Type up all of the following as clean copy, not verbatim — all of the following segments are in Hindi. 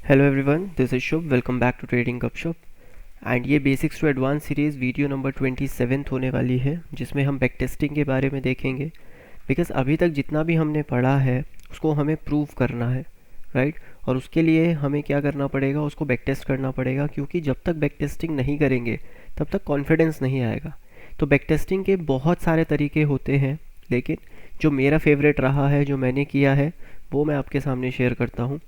Hello everyone, this is Shubh. Welcome back to trading Gapshap. And ये basics to advance series video number 27 होने वाली है, जिसमें हम बैक टेस्टिंग के बारे में देखेंगे। बिकॉज अभी तक जितना भी हमने पढ़ा है उसको हमें प्रूव करना है, राइट। और उसके लिए हमें क्या करना पड़ेगा, उसको बैक टेस्ट करना पड़ेगा, क्योंकि जब तक बैक टेस्टिंग नहीं करेंगे तब तक कॉन्फिडेंस नहीं आएगा। तो बैक टेस्टिंग के बहुत सारे तरीके होते हैं, लेकिन जो मेरा फेवरेट रहा है, जो मैंने किया है, वो मैं आपके सामने शेयर करता हूँ।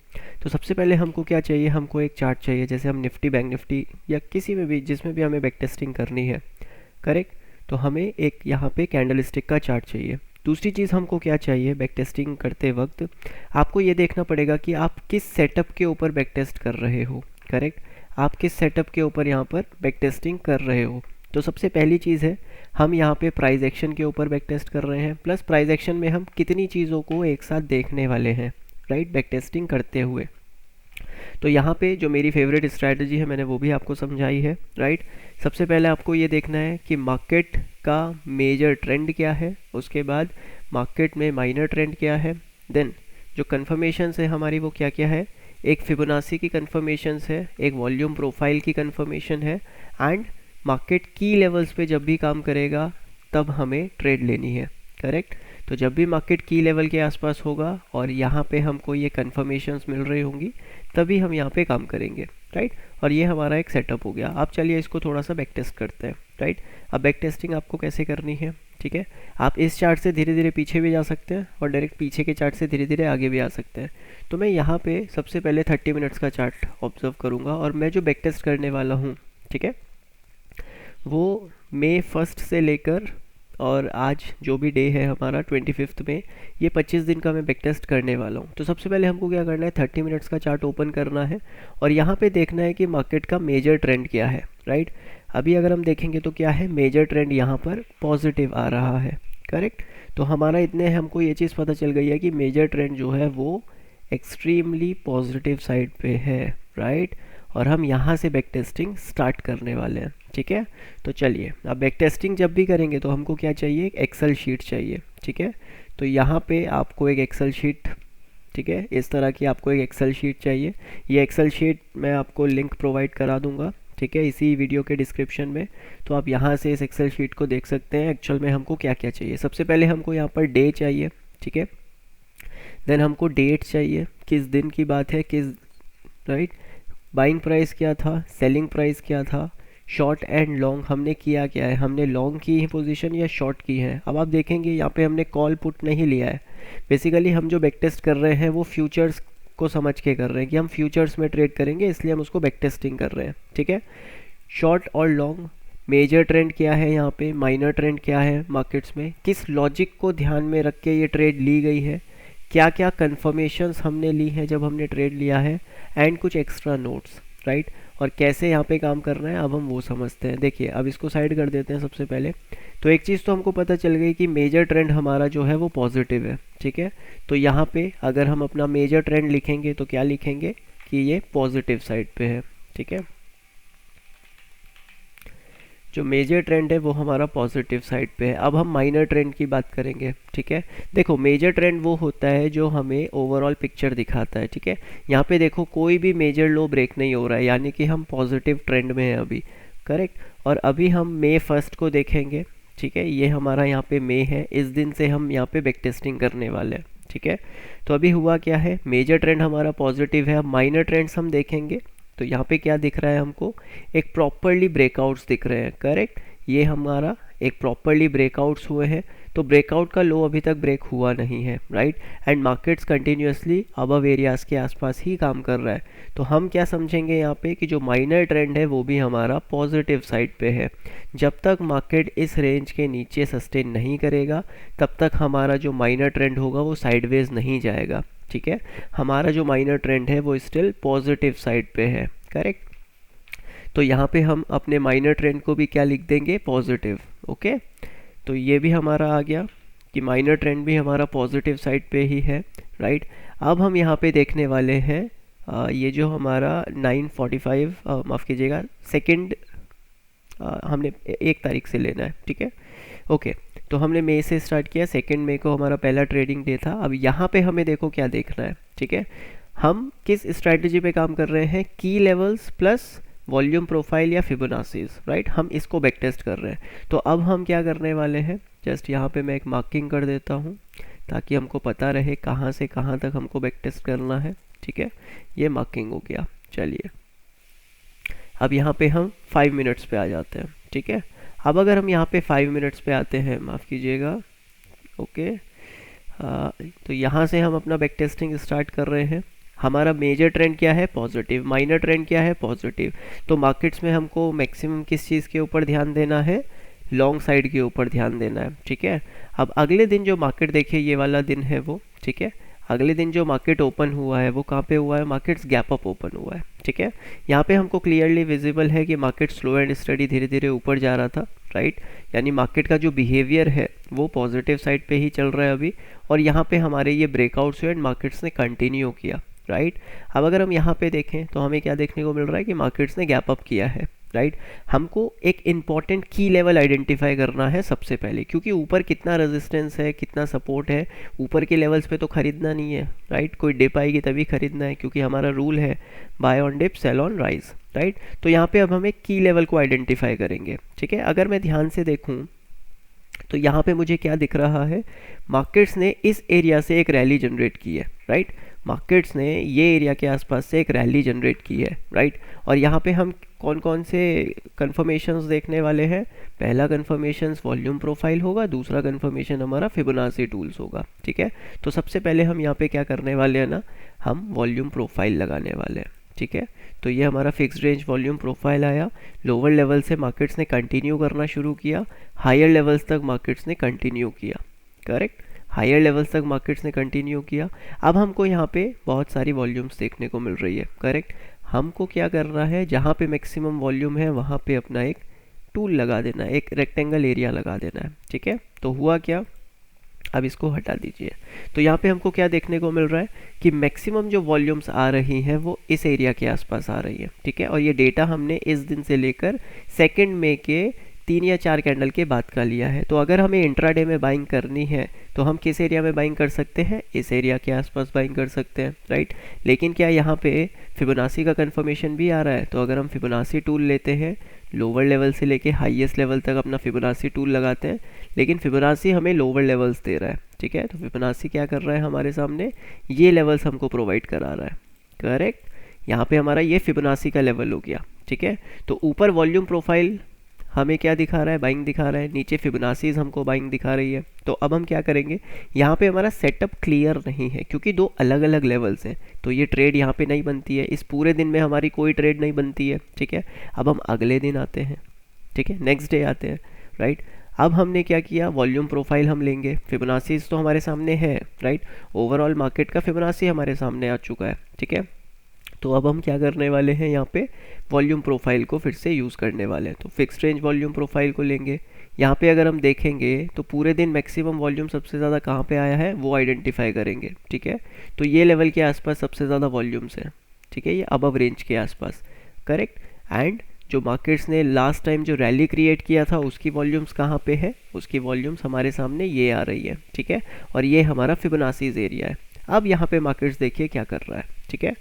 तो सबसे पहले हमको क्या चाहिए, हमको एक चार्ट चाहिए। जैसे हम निफ्टी, बैंक निफ्टी या किसी में भी, जिसमें भी हमें बैक टेस्टिंग करनी है, करेक्ट। तो हमें एक यहाँ पे कैंडल स्टिक का चार्ट चाहिए। दूसरी चीज़ हमको क्या चाहिए, बैक टेस्टिंग करते वक्त आपको ये देखना पड़ेगा कि आप किस सेटअप के ऊपर बैक टेस्ट कर रहे हो, करेक्ट। आप किस सेटअप के ऊपर यहाँ पर बैक टेस्टिंग कर रहे हो। तो सबसे पहली चीज़ है, हम यहाँ पे प्राइस एक्शन के ऊपर बैक टेस्ट कर रहे हैं। प्लस प्राइस एक्शन में हम कितनी चीज़ों को एक साथ देखने वाले हैं, राइट, बैक टेस्टिंग करते हुए। तो यहाँ पे जो मेरी फेवरेट स्ट्रैटेजी है, मैंने वो भी आपको समझाई है, राइट। सबसे पहले आपको ये देखना है कि मार्केट का मेजर ट्रेंड क्या है, उसके बाद मार्केट में माइनर ट्रेंड क्या है, देन जो कन्फर्मेशंस है हमारी वो क्या क्या है। एक फिबोनाची की कन्फर्मेशंस है, एक वॉल्यूम प्रोफाइल की कन्फर्मेशन है, एंड मार्केट की लेवल्स पे जब भी काम करेगा तब हमें ट्रेड लेनी है, करेक्ट। तो जब भी मार्केट की लेवल के आसपास होगा और यहाँ पे हमको ये कन्फर्मेशंस मिल रही होंगी, तभी हम यहाँ पे काम करेंगे, राइट। और ये हमारा एक सेटअप हो गया। आप चलिए इसको थोड़ा सा बैक टेस्ट करते हैं, राइट। अब बैक टेस्टिंग आपको कैसे करनी है, ठीक है। आप इस चार्ट से धीरे धीरे पीछे भी जा सकते हैं और डायरेक्ट पीछे के चार्ट से धीरे धीरे आगे भी आ सकते हैं। तो मैं यहाँ पे सबसे पहले 30 मिनट्स का चार्ट ऑब्जर्व करूँगा, और मैं जो बैक टेस्ट करने वाला हूँ, ठीक है, वो मई 1 से लेकर और आज जो भी डे है हमारा 25 में, ये 25 दिन का मैं बैक टेस्ट करने वाला हूँ। तो सबसे पहले हमको क्या करना है, 30 मिनट्स का चार्ट ओपन करना है और यहाँ पे देखना है कि मार्केट का मेजर ट्रेंड क्या है, राइट। अभी अगर हम देखेंगे तो क्या है, मेजर ट्रेंड यहाँ पर पॉजिटिव आ रहा है, करेक्ट। तो हमारा इतने हमको ये चीज़ पता चल गई है कि मेजर ट्रेंड जो है वो एक्सट्रीमली पॉजिटिव साइड पे है, राइट। और हम यहाँ से बैक टेस्टिंग स्टार्ट करने वाले हैं, ठीक है। तो चलिए, अब बैक टेस्टिंग जब भी करेंगे तो हमको क्या चाहिए, एक एक्सेल शीट चाहिए, ठीक है। तो यहाँ पे आपको एक एक्सेल शीट, ठीक है, इस तरह की आपको एक एक्सेल शीट चाहिए। ये एक्सेल शीट मैं आपको लिंक प्रोवाइड करा दूंगा, ठीक है, इसी वीडियो के डिस्क्रिप्शन में। तो आप यहाँ से इस एक्सेल शीट को देख सकते हैं एक्चुअल में हमको क्या क्या चाहिए। सबसे पहले हमको यहाँ पर डे चाहिए, ठीक है। देन हमको डेट चाहिए, किस दिन की बात है, किस, राइट। बाइंग प्राइस क्या था, सेलिंग प्राइस क्या था, शॉर्ट एंड लॉन्ग हमने किया क्या है, हमने लॉन्ग की है पोजीशन या शॉर्ट की है। अब आप देखेंगे यहाँ पे हमने कॉल पुट नहीं लिया है। बेसिकली हम जो बैक टेस्ट कर रहे हैं वो फ्यूचर्स को समझ के कर रहे हैं कि हम फ्यूचर्स में ट्रेड करेंगे, इसलिए हम उसको बैक टेस्टिंग कर रहे हैं, ठीक है। शॉर्ट और लॉन्ग, मेजर ट्रेंड क्या है यहाँ पे, माइनर ट्रेंड क्या है मार्केट्स में, किस लॉजिक को ध्यान में रख के ये ट्रेड ली गई है, क्या क्या कन्फर्मेशंस हमने ली हैं जब हमने ट्रेड लिया है, एंड कुछ एक्स्ट्रा नोट्स, राइट। और कैसे यहाँ पे काम करना है अब हम वो समझते हैं। देखिए, अब इसको साइड कर देते हैं सबसे पहले। तो एक चीज़ तो हमको पता चल गई कि मेजर ट्रेंड हमारा जो है वो पॉजिटिव है, ठीक है। तो यहाँ पे अगर हम अपना मेजर ट्रेंड लिखेंगे तो क्या लिखेंगे कि ये पॉजिटिव साइड पे है, ठीक है। जो मेजर ट्रेंड है वो हमारा पॉजिटिव साइड पे है। अब हम माइनर ट्रेंड की बात करेंगे, ठीक है। देखो, मेजर ट्रेंड वो होता है जो हमें ओवरऑल पिक्चर दिखाता है, ठीक है। यहाँ पे देखो कोई भी मेजर लो ब्रेक नहीं हो रहा है, यानी कि हम पॉजिटिव ट्रेंड में हैं अभी, करेक्ट। और अभी हम मई 1 को देखेंगे, ठीक है। ये हमारा यहाँ पे मई है, इस दिन से हम यहाँ पे बैक टेस्टिंग करने वाले हैं, ठीक है। तो अभी हुआ क्या है, मेजर ट्रेंड हमारा पॉजिटिव है। अब माइनर ट्रेंड्स हम देखेंगे तो यहाँ पे क्या दिख रहा है हमको, एक प्रॉपरली ब्रेकआउट्स दिख रहे हैं, करेक्ट। ये हमारा एक प्रॉपरली ब्रेकआउट्स हुए हैं। तो ब्रेकआउट का लो अभी तक ब्रेक हुआ नहीं है, right. And markets continuously above areas के आसपास ही काम कर रहा है। तो हम क्या समझेंगे यहाँ पे कि जो माइनर ट्रेंड है वो भी हमारा पॉजिटिव साइड पे है। जब तक मार्केट इस रेंज के नीचे सस्टेन नहीं करेगा तब तक हमारा जो माइनर ट्रेंड होगा वो साइडवेज नहीं जाएगा, ठीक है। हमारा जो माइनर ट्रेंड है वो स्टिल पॉजिटिव साइड पे है, करेक्ट। तो यहाँ पे हम अपने माइनर ट्रेंड को भी क्या लिख देंगे, पॉजिटिव, ओके। तो ये भी हमारा आ गया कि माइनर ट्रेंड भी हमारा पॉजिटिव साइड पे ही है, राइट। अब हम यहाँ पे देखने वाले हैं ये जो हमारा 9:45, माफ़ कीजिएगा, सेकंड, हमने 1 तारीख से लेना है, ठीक है, ओके। तो हमने मई से स्टार्ट किया, 2 मई को हमारा पहला ट्रेडिंग डे था। अब यहाँ पे हमें देखो क्या देखना है, ठीक है। हम किस स्ट्रैटेजी पे काम कर रहे हैं, की लेवल्स प्लस वॉल्यूम प्रोफाइल या फिबोनासीज, राइट, हम इसको बैक टेस्ट कर रहे हैं। तो अब हम क्या करने वाले हैं, जस्ट यहाँ पे मैं एक मार्किंग कर देता हूँ ताकि हमको पता रहे कहाँ से कहाँ तक हमको बैक टेस्ट करना है। ठीक है, ये मार्किंग हो गया। चलिए अब यहाँ पे हम 5 मिनट्स पे आ जाते हैं। ठीक है, अब अगर हम यहाँ पे 5 मिनट्स पे आते हैं, माफ़ कीजिएगा, ओके, तो यहाँ से हम अपना बैक टेस्टिंग स्टार्ट कर रहे हैं। हमारा मेजर ट्रेंड क्या है, पॉजिटिव, माइनर ट्रेंड क्या है, पॉजिटिव। तो मार्केट्स में हमको मैक्सिमम किस चीज़ के ऊपर ध्यान देना है, लॉन्ग साइड के ऊपर ध्यान देना है। ठीक है, अब अगले दिन जो मार्केट देखिए, ये वाला दिन है वो, ठीक है, अगले दिन जो मार्केट ओपन हुआ है वो कहाँ पे हुआ है, मार्केट्स गैप अप ओपन हुआ है। ठीक है, यहाँ पे हमको क्लियरली विजिबल है कि मार्केट स्लो एंड स्टडी धीरे धीरे ऊपर जा रहा था, राइट, यानी मार्केट का जो बिहेवियर है वो पॉजिटिव साइड पे ही चल रहा है अभी, और यहाँ पे हमारे ये ब्रेकआउट्स हुए एंड मार्केट्स ने कंटिन्यू किया, राइट। अब अगर हम यहाँ पे देखें तो हमें क्या देखने को मिल रहा है कि मार्केट्स ने गैप अप किया है, राइट। हमको एक इम्पॉर्टेंट की लेवल आइडेंटिफाई करना है सबसे पहले, क्योंकि ऊपर कितना रेजिस्टेंस है, कितना सपोर्ट है, ऊपर के लेवल्स पे तो खरीदना नहीं है, राइट, कोई डिप आएगी तभी खरीदना है, क्योंकि हमारा रूल है buy on dip sell on rise, right. तो यहाँ पे अब हमें की लेवल को आइडेंटिफाई करेंगे। ठीक है, अगर मैं ध्यान से देखूँ तो यहाँ पे मुझे क्या दिख रहा है, मार्केट्स ने इस एरिया से एक रैली जनरेट की है, राइट, मार्केट्स ने ये एरिया के आसपास से एक रैली जनरेट की है, राइट। और यहाँ पे हम कौन कौन से कन्फर्मेशंस देखने वाले हैं, पहला कन्फर्मेशंस वॉल्यूम प्रोफाइल होगा, दूसरा कन्फर्मेशन हमारा फिबोनाची टूल्स होगा। ठीक है, तो सबसे पहले हम यहाँ पे क्या करने वाले हैं ना, हम वॉल्यूम प्रोफाइल लगाने वाले हैं। ठीक है, तो ये हमारा फिक्स्ड रेंज वॉल्यूम प्रोफाइल आया, लोअर लेवल से मार्केट्स ने कंटिन्यू करना शुरू किया, हायर लेवल्स तक मार्केट्स ने कंटिन्यू किया, करेक्ट, हायर लेवल्स तक मार्केट्स ने कंटिन्यू किया। अब हमको यहाँ पे बहुत सारी वॉल्यूम्स देखने को मिल रही है, करेक्ट। हमको क्या करना है, जहाँ पे मैक्सिमम वॉल्यूम है वहाँ पे अपना एक टूल लगा देना है, एक रेक्टेंगल एरिया लगा देना है। ठीक है, तो हुआ क्या, अब इसको हटा दीजिए। तो यहाँ पे हमको क्या देखने को मिल रहा है कि मैक्सिमम जो वॉल्यूम्स आ रही हैं वो इस एरिया के आसपास आ रही है। ठीक है, और ये डेटा हमने इस दिन से लेकर 2 मई के 3 या 4 कैंडल के बाद का लिया है। तो अगर हमें इंट्राडे में बाइंग करनी है तो हम किस एरिया में बाइंग कर सकते हैं, इस एरिया के आसपास बाइंग कर सकते हैं, राइट। लेकिन क्या यहाँ पे फिबोनाची का कंफर्मेशन भी आ रहा है, तो अगर हम फिबोनाची टूल लेते हैं, लोअर लेवल से लेके हाईएस्ट लेवल तक अपना फिबोनाची टूल लगाते हैं, लेकिन फिबोनाची हमें लोअर लेवल्स दे रहा है। ठीक है, तो फिबोनाची क्या कर रहा है, हमारे सामने ये लेवल्स हमको प्रोवाइड करा रहा है, करेक्ट। यहाँ पे हमारा ये फिबोनाची का लेवल हो गया। ठीक है, तो ऊपर वॉल्यूम प्रोफाइल हमें क्या दिखा रहा है, बाइंग दिखा रहा है, नीचे फिबोनाचीज हमको बाइंग दिखा रही है। तो अब हम क्या करेंगे, यहाँ पे हमारा सेटअप क्लियर नहीं है क्योंकि दो अलग अलग लेवल्स हैं, तो ये ट्रेड यहाँ पे नहीं बनती है, इस पूरे दिन में हमारी कोई ट्रेड नहीं बनती है। ठीक है, अब हम अगले दिन आते हैं, ठीक है, नेक्स्ट डे आते हैं, राइट। अब हमने क्या किया, वॉल्यूम प्रोफाइल हम लेंगे, फिबोनाचीज तो हमारे सामने है, राइट, ओवरऑल मार्केट का फिबोनाची हमारे सामने आ चुका है। ठीक है, तो अब हम क्या करने वाले हैं, यहाँ पे वॉल्यूम प्रोफाइल को फिर से यूज़ करने वाले हैं। तो फिक्स्ड रेंज वॉल्यूम प्रोफाइल को लेंगे, यहाँ पे अगर हम देखेंगे तो पूरे दिन मैक्सिमम वॉल्यूम सबसे ज़्यादा कहाँ पे आया है वो आइडेंटिफाई करेंगे। ठीक है, तो ये लेवल के आसपास सबसे ज़्यादा वॉल्यूम्स है। ठीक है, ये अबव रेंज के आसपास, करेक्ट। एंड जो मार्केट्स ने लास्ट टाइम जो रैली क्रिएट किया था उसकी वॉल्यूम्स कहाँ पे है, उसकी वॉल्यूम्स हमारे सामने ये आ रही है। ठीक है, और ये हमारा फिबोनाचीज एरिया है। अब यहाँ पे मार्केट्स देखिए क्या कर रहा है। ठीक है,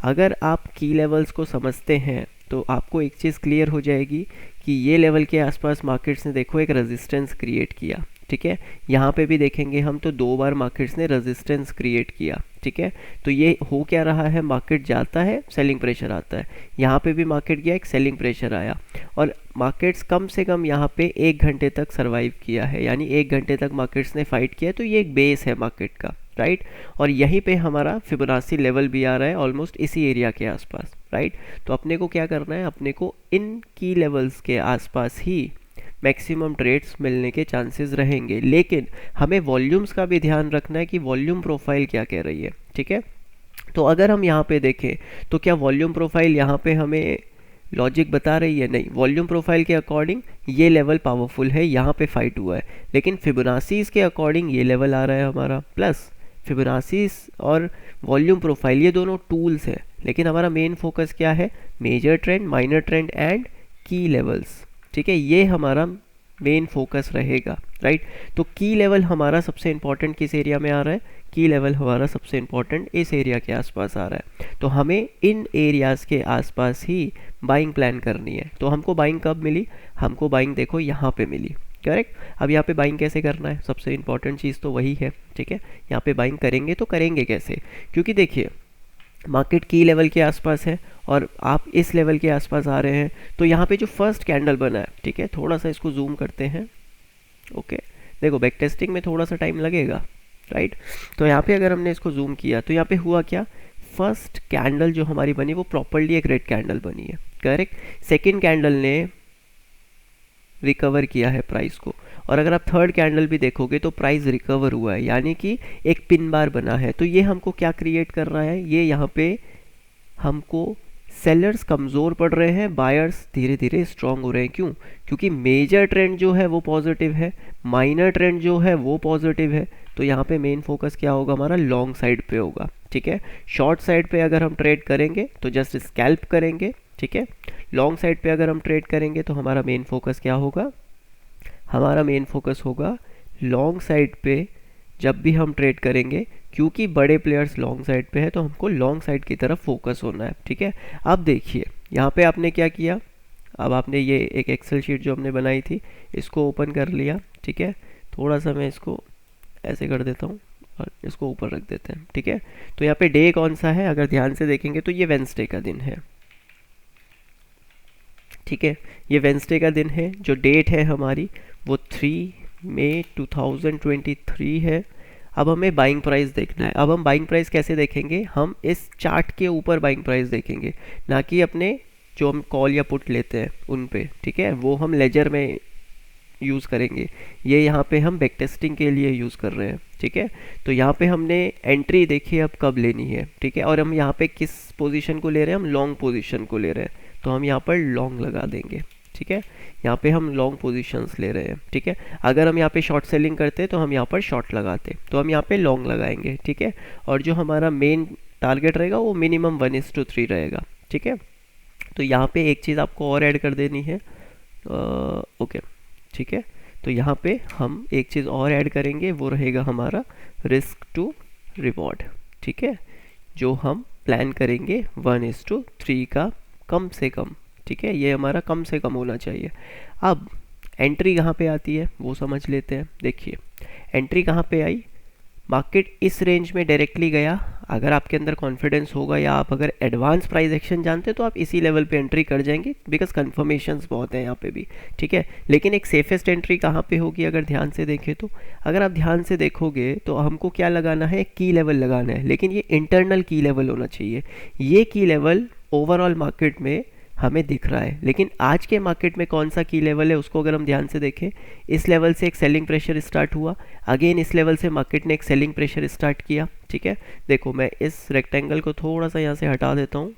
अगर आप की लेवल्स को समझते हैं तो आपको एक चीज़ क्लियर हो जाएगी कि ये लेवल के आसपास मार्केट्स ने देखो एक रेजिस्टेंस क्रिएट किया। ठीक है, यहाँ पे भी देखेंगे हम तो 2 बार मार्केट्स ने रेजिस्टेंस क्रिएट किया। ठीक है, तो ये हो क्या रहा है, मार्केट जाता है, सेलिंग प्रेशर आता है, यहाँ पे भी मार्केट गया, एक सेलिंग प्रेशर आया, और मार्केट्स कम से कम यहाँ पे 1 घंटे तक सर्वाइव किया है, यानी 1 घंटे तक मार्केट्स ने फाइट किया। तो ये एक बेस है मार्केट का, राइट, और यहीं पे हमारा फिबोनाची लेवल भी आ रहा है ऑलमोस्ट इसी एरिया के आसपास, राइट। तो अपने को क्या करना है, अपने को इन की लेवल्स के आसपास ही मैक्सिमम ट्रेड्स मिलने के चांसेस रहेंगे, लेकिन हमें वॉल्यूम्स का भी ध्यान रखना है कि वॉल्यूम प्रोफाइल क्या कह रही है। ठीक है, तो अगर हम यहाँ पे देखें तो क्या वॉल्यूम प्रोफाइल यहाँ पे हमें लॉजिक बता रही है, नहीं, वॉल्यूम प्रोफाइल के अकॉर्डिंग ये लेवल पावरफुल है, यहाँ पे फाइट हुआ है, लेकिन फिबोनाचीज के अकॉर्डिंग ये लेवल आ रहा है हमारा, प्लस फिबोनाचीज और वॉल्यूम प्रोफाइल ये दोनों टूल्स हैं, लेकिन हमारा मेन फोकस क्या है, major trend, minor trend and key levels. ठीक है, ये हमारा मेन फोकस रहेगा, राइट। तो की लेवल हमारा सबसे इंपॉर्टेंट किस एरिया में आ रहा है, की लेवल हमारा सबसे इम्पोर्टेंट इस एरिया के आसपास आ रहा है, तो हमें इन एरियाज़ के आसपास ही बाइंग प्लान करनी है। तो हमको बाइंग कब मिली, हमको बाइंग देखो यहाँ पे मिली, करेक्ट। अब यहाँ पे बाइंग कैसे करना है, सबसे इम्पोर्टेंट चीज़ तो वही है, ठीक है। यहाँ पे बाइंग करेंगे तो करेंगे कैसे, क्योंकि देखिए मार्केट की लेवल के आसपास है और आप इस लेवल के आसपास आ रहे हैं, तो यहाँ पे जो फर्स्ट कैंडल बना है, ठीक है, थोड़ा सा इसको जूम करते हैं, ओके। देखो बैक टेस्टिंग में थोड़ा सा टाइम लगेगा, राइट। तो यहाँ पे अगर हमने इसको जूम किया तो यहाँ पे हुआ क्या, फर्स्ट कैंडल जो हमारी बनी वो प्रॉपरली एक रेड कैंडल बनी है, करेक्ट। सेकेंड कैंडल ने रिकवर किया है प्राइस को, और अगर आप थर्ड कैंडल भी देखोगे तो प्राइस रिकवर हुआ है, यानी कि एक पिन बार बना है। तो ये हमको क्या क्रिएट कर रहा है, ये यहाँ पे हमको सेलर्स कमज़ोर पड़ रहे हैं, बायर्स धीरे धीरे स्ट्रांग हो रहे हैं। क्यों, क्योंकि मेजर ट्रेंड जो है वो पॉजिटिव है, माइनर ट्रेंड जो है वो पॉजिटिव है। तो यहाँ पे मेन फोकस क्या होगा हमारा, लॉन्ग साइड पे होगा, ठीक है। शॉर्ट साइड पे अगर हम ट्रेड करेंगे तो जस्ट स्कैल्प करेंगे, ठीक है। लॉन्ग साइड पे अगर हम ट्रेड करेंगे तो हमारा मेन फोकस क्या होगा, हमारा मेन फोकस होगा लॉन्ग साइड पे। जब भी हम ट्रेड करेंगे, क्योंकि बड़े प्लेयर्स लॉन्ग साइड पे है, तो हमको लॉन्ग साइड की तरफ फोकस होना है, ठीक है। अब देखिए यहाँ पे आपने क्या किया, अब आपने ये एक एक्सेल शीट जो हमने बनाई थी इसको ओपन कर लिया, ठीक है। थोड़ा सा मैं इसको ऐसे कर देता हूँ और इसको ऊपर रख देते हैं, ठीक है। तो यहाँ पे डे कौन सा है, अगर ध्यान से देखेंगे तो ये वेंसडे का दिन है, ठीक है। ये वेंसडे का दिन है, जो डेट है हमारी वो 3 मई 2023 है। अब हमें बाइंग प्राइस देखना है। अब हम बाइंग प्राइस कैसे देखेंगे, हम इस चार्ट के ऊपर बाइंग प्राइस देखेंगे, ना कि अपने जो हम कॉल या पुट लेते हैं उन पे, ठीक है। वो हम लेजर में यूज़ करेंगे, ये यहाँ पे हम बैक टेस्टिंग के लिए यूज़ कर रहे हैं, ठीक है। तो यहाँ पे हमने एंट्री देखी अब कब लेनी है, ठीक है। और हम यहाँ पे किस पोजीशन को ले रहे हैं, हम लॉन्ग पोजीशन को ले रहे हैं, तो हम यहाँ पर लॉन्ग लगा देंगे, ठीक है। यहाँ पे हम लॉन्ग पोजीशंस ले रहे हैं, ठीक है। अगर हम यहाँ पे शॉर्ट सेलिंग करते तो हम यहाँ पर शॉर्ट लगाते, तो हम यहाँ पे लॉन्ग लगाएंगे, ठीक है। और जो हमारा मेन टारगेट रहेगा वो मिनिमम 1:3 रहेगा, ठीक है। तो यहाँ पे एक चीज़ आपको और ऐड कर देनी है, ओके, ठीक है। तो यहाँ पे हम एक चीज़ और ऐड करेंगे, वो रहेगा हमारा रिस्क टू रिवॉर्ड, ठीक है, जो हम प्लान करेंगे 1:3 का कम से कम, ठीक है। ये हमारा कम से कम होना चाहिए। अब एंट्री कहाँ पे आती है वो समझ लेते हैं। देखिए एंट्री कहाँ पे आई, मार्केट इस रेंज में डायरेक्टली गया। अगर आपके अंदर कॉन्फिडेंस होगा या आप अगर एडवांस प्राइस एक्शन जानते हैं तो आप इसी लेवल पे एंट्री कर जाएंगे, बिकॉज कन्फर्मेशंस बहुत हैं यहाँ पे भी, ठीक है। लेकिन एक सेफेस्ट एंट्री कहाँ पे होगी, अगर ध्यान से देखें तो, अगर आप ध्यान से देखोगे तो हमको क्या लगाना है, की लेवल लगाना है, लेकिन ये इंटरनल की लेवल होना चाहिए। ये की लेवल ओवरऑल मार्केट में हमें दिख रहा है, लेकिन आज के मार्केट में कौन सा की लेवल है उसको अगर हम ध्यान से देखें, इस लेवल से एक सेलिंग प्रेशर स्टार्ट हुआ, अगेन इस लेवल से मार्केट ने एक सेलिंग प्रेशर स्टार्ट किया, ठीक है। देखो मैं इस रेक्टेंगल को थोड़ा सा यहाँ से हटा देता हूँ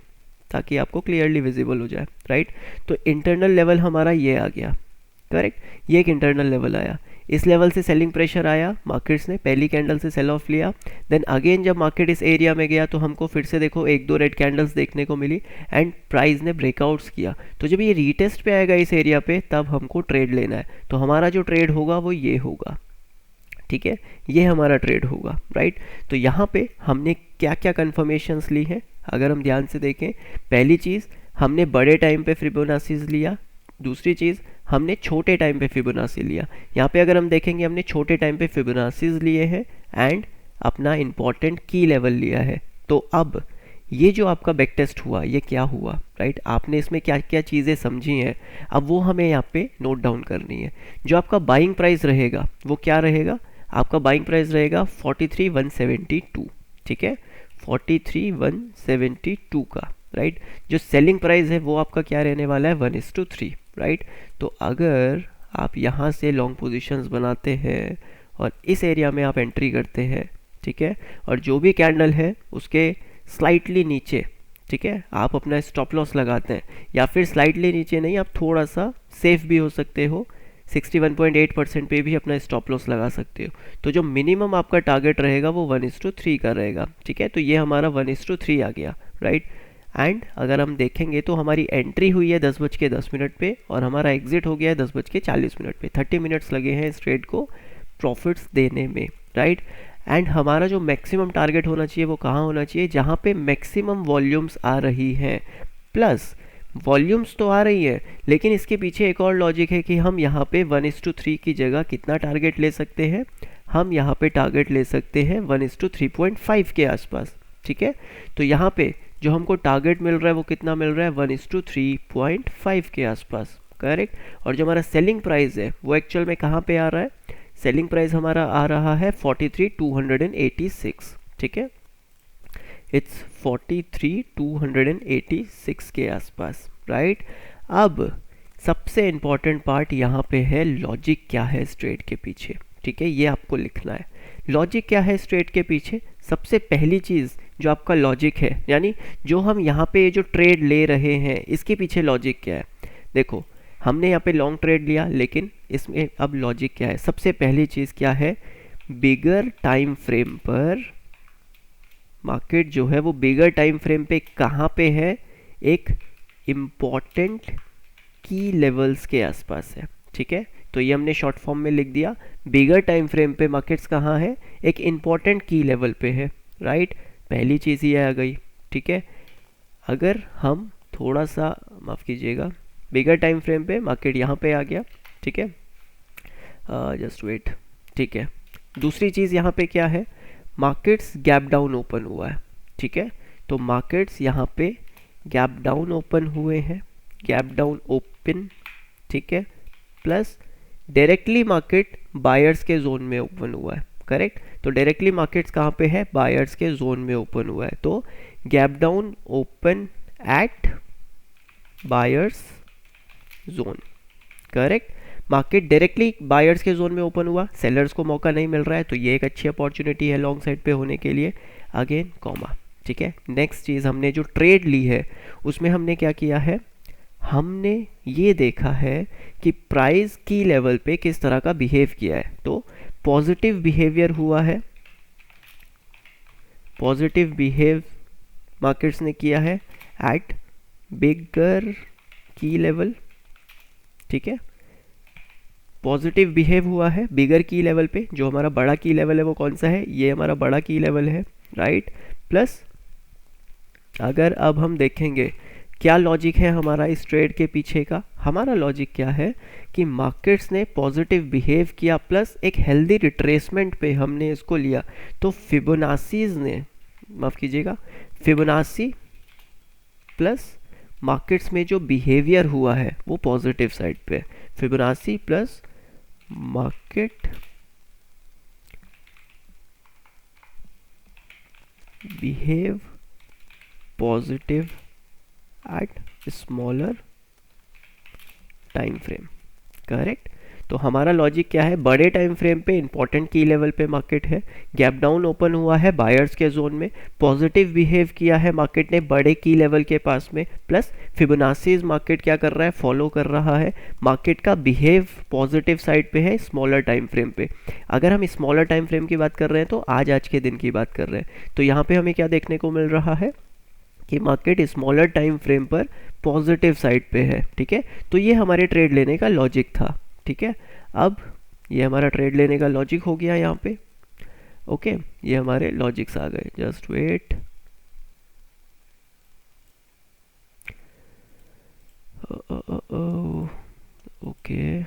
ताकि आपको क्लियरली विजिबल हो जाए, राइट। तो इंटरनल लेवल हमारा ये आ गया, करेक्ट, ये एक इंटरनल लेवल आया। इस लेवल से सेलिंग प्रेशर आया, मार्केट्स ने पहली कैंडल से सेल ऑफ लिया, देन अगेन जब मार्केट इस एरिया में गया तो हमको फिर से देखो 1-2 रेड कैंडल्स देखने को मिली एंड प्राइस ने ब्रेकआउट्स किया। तो जब ये रीटेस्ट पे आएगा इस एरिया पे तब हमको ट्रेड लेना है। तो हमारा जो ट्रेड होगा वो ये होगा, ठीक है, ये हमारा ट्रेड होगा, राइट। तो यहाँ पे हमने क्या क्या कन्फर्मेशंस ली हैं अगर हम ध्यान से देखें, पहली चीज़ हमने बड़े टाइम पे फिबोनाचीज लिया, दूसरी चीज़ हमने छोटे टाइम पे फिबोनाची लिया। यहाँ पे अगर हम देखेंगे हमने छोटे टाइम पे फिबोनाचीज लिए हैं एंड अपना इम्पॉर्टेंट की लेवल लिया है। तो अब ये जो आपका बैक टेस्ट हुआ ये क्या हुआ, राइट, आपने इसमें क्या क्या चीज़ें समझी हैं, अब वो हमें यहाँ पे नोट डाउन करनी है। जो आपका बाइंग प्राइस रहेगा वो क्या रहेगा, आपका बाइंग प्राइस रहेगा 43,172, ठीक है, 43,172 का, राइट। जो सेलिंग प्राइस है वो आपका क्या रहने वाला है, 1:3, राइट। तो अगर आप यहाँ से लॉन्ग पोजीशंस बनाते हैं और इस एरिया में आप एंट्री करते हैं, ठीक है, और जो भी कैंडल है उसके स्लाइटली नीचे, ठीक है, आप अपना स्टॉप लॉस लगाते हैं, या फिर स्लाइटली नीचे नहीं, आप थोड़ा सा सेफ भी हो सकते हो, 61.8% पे भी अपना स्टॉप लॉस लगा सकते हो। तो जो मिनिमम आपका टारगेट रहेगा वो 1:3 का रहेगा, ठीक है। तो ये हमारा 1:3 आ गया, राइट। एंड अगर हम देखेंगे तो हमारी एंट्री हुई है 10:10 पे और हमारा एग्जिट हो गया है 10:40 पे, 30 मिनट्स लगे हैं इस ट्रेड को प्रॉफिट्स देने में, राइट। एंड हमारा जो मैक्सिमम टारगेट होना चाहिए वो कहाँ होना चाहिए, जहाँ पे मैक्सिमम वॉल्यूम्स आ रही हैं। प्लस वॉल्यूम्स तो आ रही है, लेकिन इसके पीछे एक और लॉजिक है कि हम यहाँ पे 1:3 की जगह कितना टारगेट ले सकते हैं, हम यहाँ पे टारगेट ले सकते हैं 1:3.5 के आसपास। ठीक है, तो यहाँ पे जो हमको टारगेट मिल रहा है वो कितना मिल रहा है, 1:3.5 के आसपास। करेक्ट। और जो हमारा सेलिंग प्राइस है वो एक्चुअल में कहाँ पे आ रहा है, सेलिंग प्राइस हमारा आ रहा है 43,286। ठीक है, इट्स 43,286 के आसपास, राइट। अब सबसे इम्पॉर्टेंट पार्ट यहाँ पे है लॉजिक क्या है इस ट्रेड के पीछे। ठीक है, ये आपको लिखना है, लॉजिक क्या है इस ट्रेड के पीछे। सबसे पहली चीज़ जो आपका लॉजिक है, यानी जो हम यहाँ पे जो ट्रेड ले रहे हैं इसके पीछे लॉजिक क्या है। देखो, हमने यहाँ पे लॉन्ग ट्रेड लिया, लेकिन इसमें अब लॉजिक क्या है। सबसे पहली चीज़ क्या है, बिगर टाइम फ्रेम पर मार्केट जो है वो बिगर टाइम फ्रेम पे कहाँ पे है, एक इम्पॉर्टेंट की लेवल्स के आसपास है। ठीक है, तो ये हमने शॉर्ट फॉर्म में लिख दिया, बिगर टाइम फ्रेम पे मार्केट्स कहाँ है, एक इम्पॉर्टेंट की लेवल पे है, राइट। पहली चीज़ ये आ गई। ठीक है, अगर हम थोड़ा सा माफ़ कीजिएगा, बिगर टाइम फ्रेम पे मार्केट यहाँ पे आ गया। ठीक है, जस्ट वेट। ठीक है, दूसरी चीज़ यहाँ पे क्या है, मार्केट्स गैप डाउन ओपन हुआ है। ठीक है, तो मार्केट्स यहाँ पे गैप डाउन ओपन हुए हैं, गैप डाउन ओपन। ठीक है, प्लस डायरेक्टली मार्केट बायर्स के जोन में ओपन हुआ है। करेक्ट, तो डायरेक्टली मार्केट्स कहाँ पे है, बायर्स के जोन में ओपन हुआ है। तो gap down open at buyers zone. Correct, market directly buyers के जोन में ओपन हुआ, सेलर्स को मौका नहीं मिल रहा है, तो ये एक अच्छी अपॉर्चुनिटी है लॉन्ग साइड पे होने के लिए। Again comma. ठीक है, नेक्स्ट चीज़, हमने जो ट्रेड ली है उसमें हमने क्या किया है, हमने ये देखा है कि प्राइस की लेवल पे किस तरह का बिहेव किया है। तो पॉजिटिव बिहेवियर हुआ है, पॉजिटिव बिहेव मार्केट्स ने किया है एट बिगर की लेवल। ठीक है, पॉजिटिव बिहेव हुआ है बिगर की लेवल पे। जो हमारा बड़ा की लेवल है वो कौन सा है, ये हमारा बड़ा की लेवल है, राइट। प्लस अगर अब हम देखेंगे क्या लॉजिक है हमारा इस ट्रेड के पीछे का, हमारा लॉजिक क्या है कि मार्केट्स ने पॉजिटिव बिहेव किया, प्लस एक हेल्दी रिट्रेसमेंट पे हमने इसको लिया। तो फिबोनासीज ने, माफ़ कीजिएगा, फिबोनासी प्लस मार्केट्स में जो बिहेवियर हुआ है वो पॉजिटिव साइड पे, Fibonacci plus market behave positive at smaller time frame. Correct, तो हमारा लॉजिक क्या है, बड़े टाइम फ्रेम पे इंपॉर्टेंट की लेवल पे मार्केट है, गैप डाउन ओपन हुआ है बायर्स के जोन में, पॉजिटिव बिहेव किया है मार्केट ने बड़े की लेवल के पास में, प्लस फिबोनाचीज मार्केट क्या कर रहा है, फॉलो कर रहा है, मार्केट का बिहेव पॉजिटिव साइड पे है स्मॉलर टाइम फ्रेम पे। अगर हम स्मॉलर टाइम फ्रेम की बात कर रहे हैं तो आज के दिन की बात कर रहे हैं, तो यहाँ पे हमें क्या देखने को मिल रहा है कि मार्केट स्मॉलर टाइम फ्रेम पर पॉजिटिव साइड पे है। ठीक है, तो ये हमारे ट्रेड लेने का लॉजिक था। ठीक है, अब ये हमारा ट्रेड लेने का लॉजिक हो गया यहाँ पे। ओके, ये हमारे लॉजिक्स आ गए, जस्ट वेट। ओके,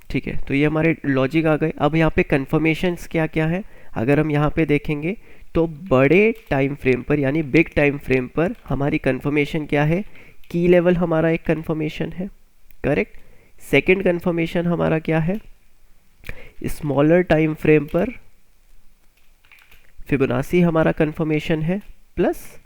ठीक है, तो ये हमारे लॉजिक आ गए। अब यहाँ पे कंफर्मेशंस क्या क्या है, अगर हम यहाँ पे देखेंगे तो बड़े टाइम फ्रेम पर यानी बिग टाइम फ्रेम पर हमारी कंफर्मेशन क्या है, की लेवल हमारा एक कंफर्मेशन है। करेक्ट, सेकंड कंफर्मेशन हमारा क्या है, स्मॉलर टाइम फ्रेम पर फिबोनाची हमारा कंफर्मेशन है, प्लस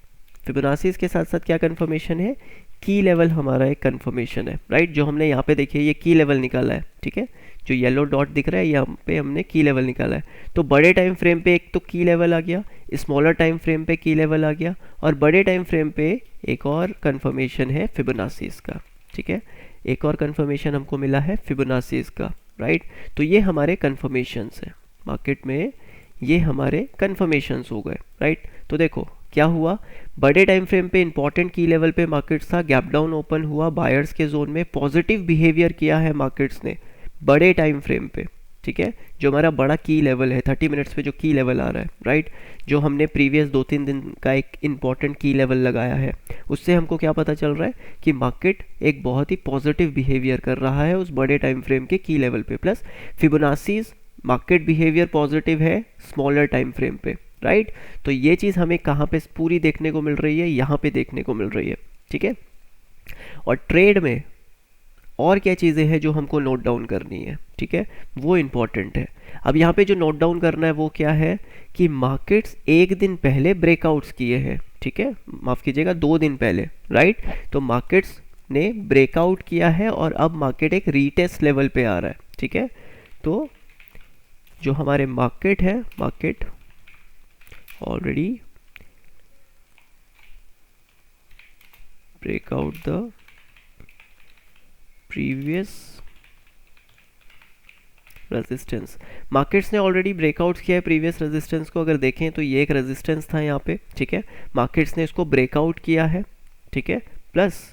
फिबोनाची के साथ साथ क्या कंफर्मेशन है, की लेवल हमारा एक कंफर्मेशन है, राइट। जो हमने यहाँ पे देखिए ये की लेवल निकाला है। ठीक है, जो येलो डॉट दिख रहा है यहाँ पे हमने की लेवल निकाला है। तो बड़े टाइम फ्रेम पे एक तो की लेवल आ गया, स्मॉलर टाइम फ्रेम पे की लेवल आ गया, और बड़े टाइम फ्रेम पे एक और कंफर्मेशन है फिबोनाची का। ठीक है, एक और कंफर्मेशन हमको मिला है फिबोनाची का, राइट। तो ये हमारे कंफर्मेशंस हैं मार्केट में, ये हमारे कंफर्मेशंस हो गए, राइट। तो देखो क्या हुआ, बड़े टाइम फ्रेम पे इंपॉर्टेंट की लेवल पे मार्केट्स था, गैप डाउन ओपन हुआ बायर्स के जोन में, पॉजिटिव बिहेवियर किया है मार्केट्स ने बड़े टाइम फ्रेम पे। ठीक है, जो हमारा बड़ा की लेवल है 30 मिनट्स पे जो की लेवल आ रहा है, राइट, जो हमने प्रीवियस 2-3 दिन का एक इम्पॉर्टेंट की लेवल लगाया है, उससे हमको क्या पता चल रहा है कि मार्केट एक बहुत ही पॉजिटिव बिहेवियर कर रहा है उस बड़े टाइम फ्रेम के की लेवल पे। प्लस फिबोनासीज मार्केट बिहेवियर पॉजिटिव है स्मॉलर टाइम फ्रेम पे, राइट। तो ये चीज़ हमें कहाँ पे पूरी देखने को मिल रही है, यहाँ पे देखने को मिल रही है, ठीक है। और ट्रेड में और क्या चीज़ें हैं जो हमको नोट डाउन करनी है, ठीक है, वो इम्पॉर्टेंट है। अब यहाँ पे जो नोट डाउन करना है वो क्या है कि मार्केट्स एक दिन पहले ब्रेकआउट्स किए हैं, ठीक है, माफ़ कीजिएगा 2 दिन पहले, राइट। तो मार्केट्स ने ब्रेकआउट किया है और अब मार्केट एक रीटेस्ट लेवल पे आ रहा है, ठीक है। तो जो हमारे मार्केट है, market already breakout the previous resistance, markets ने ऑलरेडी ब्रेकआउट किया है प्रीवियस रेजिस्टेंस को। अगर देखें तो ये एक रेजिस्टेंस था यहाँ पे, ठीक है, मार्केट्स ने इसको ब्रेकआउट किया है, ठीक है। प्लस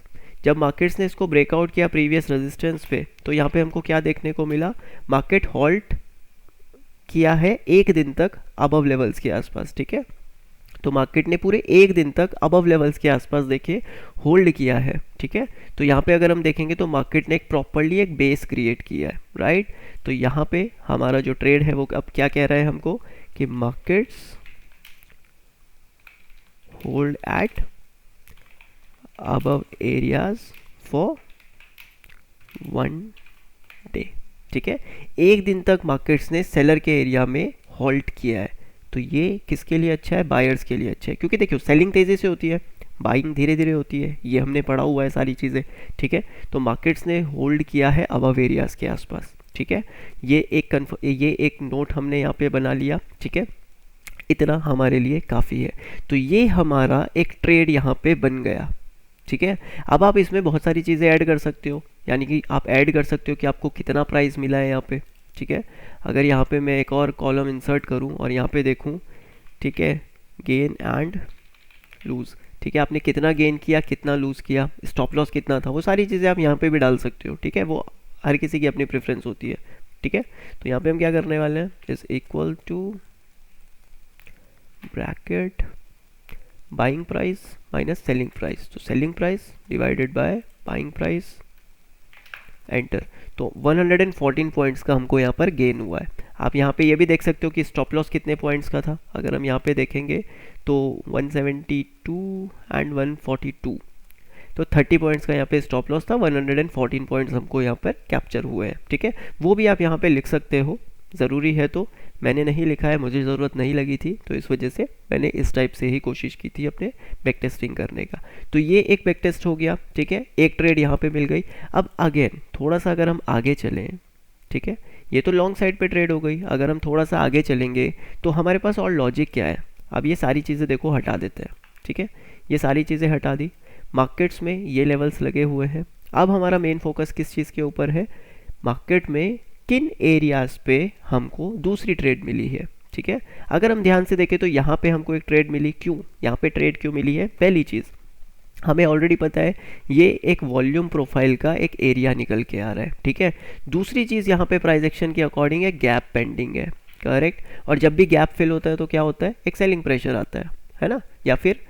जब मार्केट्स ने इसको ब्रेकआउट किया प्रीवियस रेजिस्टेंस पे, तो यहाँ पे हमको क्या देखने को मिला, मार्केट हॉल्ट किया है एक दिन तक अबव लेवल्स के आसपास, ठीक है। तो मार्केट ने पूरे एक दिन तक अबव लेवल्स के आसपास देखिए होल्ड किया है, ठीक है। तो यहाँ पे अगर हम देखेंगे तो मार्केट ने एक प्रॉपर्ली एक बेस क्रिएट किया है, राइट। तो यहाँ पे हमारा जो ट्रेड है वो अब क्या कह रहा है हमको कि markets hold eight above areas for 1 day, ठीक है। एक दिन तक मार्केट्स ने सेलर के एरिया में होल्ड किया है। तो ये किसके लिए अच्छा है, बायर्स के लिए अच्छा है, क्योंकि देखियो सेलिंग तेज़ी से होती है, बाइंग धीरे धीरे होती है, ये हमने पढ़ा हुआ है सारी चीज़ें, ठीक है। तो मार्केट्स ने होल्ड किया है अबव एरियाज़ के आसपास, ठीक है। ये एक नोट हमने यहाँ पे बना लिया, ठीक है, इतना हमारे लिए काफ़ी है। तो ये हमारा एक ट्रेड यहाँ पे बन गया, ठीक है। अब आप इसमें बहुत सारी चीज़ें ऐड कर सकते हो, यानी कि आप ऐड कर सकते हो कि आपको कितना प्राइस मिला है यहाँ पे, ठीक है। अगर यहाँ पे मैं एक और कॉलम इंसर्ट करूँ और यहाँ पे देखूँ, ठीक है, गेन एंड लूज़, ठीक है, आपने कितना गेन किया, कितना लूज़ किया, स्टॉप लॉस कितना था, वो सारी चीज़ें आप यहाँ पे भी डाल सकते हो, ठीक है। वो हर किसी की अपनी प्रेफरेंस होती है, ठीक है। तो यहाँ पे हम क्या करने वाले हैं, is equal to bracket buying price minus selling price, तो selling price divided by buying price, enter. तो 114 पॉइंट्स का हमको यहाँ पर गेन हुआ है। आप यहाँ पे ये भी देख सकते हो कि स्टॉप लॉस कितने पॉइंट्स का था, अगर हम यहाँ पे देखेंगे तो 172 एंड 142, तो 30 पॉइंट्स का यहाँ पे स्टॉप लॉस था, 114 पॉइंट्स हमको यहाँ पर कैप्चर हुए हैं, ठीक है। वो भी आप यहाँ पे लिख सकते हो, ज़रूरी है तो, मैंने नहीं लिखा है, मुझे ज़रूरत नहीं लगी थी, तो इस वजह से मैंने इस टाइप से ही कोशिश की थी अपने बैक टेस्टिंग करने का। तो ये एक बैक टेस्ट हो गया, ठीक है, एक ट्रेड यहाँ पे मिल गई। अब अगेन थोड़ा सा अगर हम आगे चलें, ठीक है, ये तो लॉन्ग साइड पे ट्रेड हो गई, अगर हम थोड़ा सा आगे चलेंगे तो हमारे पास और लॉजिक क्या है। अब ये सारी चीज़ें देखो हटा देते हैं, ठीक है, ये सारी चीज़ें हटा दी, मार्केट्स में ये लेवल्स लगे हुए हैं। अब हमारा मेन फोकस किस चीज़ के ऊपर है, मार्केट में किन एरियाज़ पे हमको दूसरी ट्रेड मिली है, ठीक है। अगर हम ध्यान से देखें तो यहाँ पे हमको एक ट्रेड मिली, क्यों यहाँ पे ट्रेड क्यों मिली है, पहली चीज़ हमें ऑलरेडी पता है ये एक वॉल्यूम प्रोफाइल का एक एरिया निकल के आ रहा है, ठीक है। दूसरी चीज़ यहाँ पे प्राइस एक्शन के अकॉर्डिंग है, गैप पेंडिंग है, करेक्ट। और जब भी गैप फिल होता है तो क्या होता है, एक सेलिंग प्रेशर आता है ना, या फिर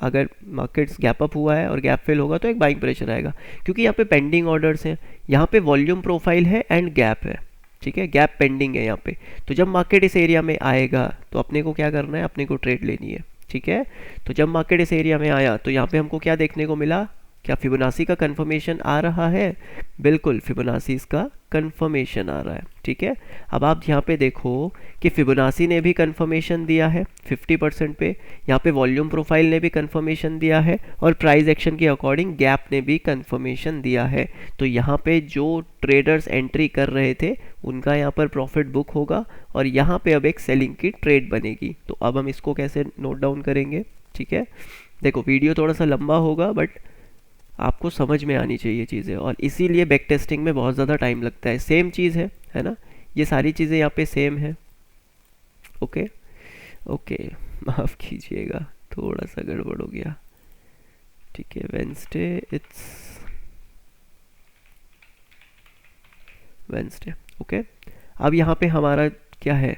अगर मार्केट्स गैप अप हुआ है और गैप फिल होगा तो एक बाइंग प्रेशर आएगा, क्योंकि यहाँ पे पेंडिंग ऑर्डर्स हैं, यहाँ पे वॉल्यूम प्रोफाइल है एंड गैप है, ठीक है, गैप पेंडिंग है यहाँ पे। तो जब मार्केट इस एरिया में आएगा तो अपने को क्या करना है, अपने को ट्रेड लेनी है, ठीक है। तो जब मार्केट इस एरिया में आया तो यहाँ पे हमको क्या देखने को मिला, क्या फिबोनाची का कंफर्मेशन आ रहा है, बिल्कुल फिबोनाची का कंफर्मेशन आ रहा है, ठीक है। अब आप यहाँ पे देखो कि फिबोनाची ने भी कंफर्मेशन दिया है 50% पे, यहाँ पे वॉल्यूम प्रोफाइल ने भी कंफर्मेशन दिया है और प्राइस एक्शन के अकॉर्डिंग गैप ने भी कंफर्मेशन दिया है। तो यहाँ पे जो ट्रेडर्स एंट्री कर रहे थे उनका यहाँ पर प्रॉफिट बुक होगा और यहाँ पे अब एक सेलिंग की ट्रेड बनेगी। तो अब हम इसको कैसे नोट डाउन करेंगे, ठीक है। देखो वीडियो थोड़ा सा लंबा होगा बट आपको समझ में आनी चाहिए चीज़ें, और इसीलिए बैक टेस्टिंग में बहुत ज़्यादा टाइम लगता है। सेम चीज़ है ना, ये सारी चीज़ें यहाँ पे सेम है, ओके ओके, माफ़ कीजिएगा थोड़ा सा गड़बड़ हो गया, ठीक है। Wednesday okay. अब यहाँ पे हमारा क्या है,